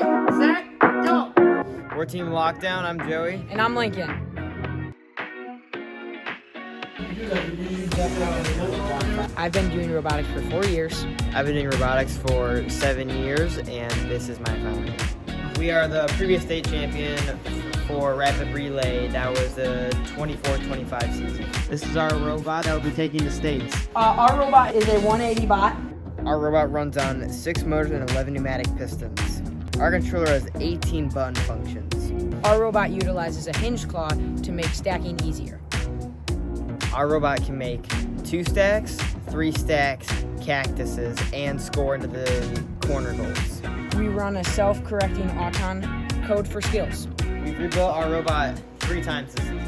Ready, set, go. We're Team Lockdown. I'm Joey. And I'm Lincoln. I've been doing robotics for 4 years. I've been doing robotics for 7 years, and this is my final year. We are the previous state champion for rapid relay. That was the 24-25 season. This is our robot that will be taking the states. Our robot is a 180 bot. Our robot runs on 6 motors and 11 pneumatic pistons. Our controller has 18 button functions. Our robot utilizes a hinge claw to make stacking easier. Our robot can make 2 stacks, 3 stacks, cactuses, and score into the corner goals. We run a self-correcting Auton code for skills. We've rebuilt our robot 3 times this season.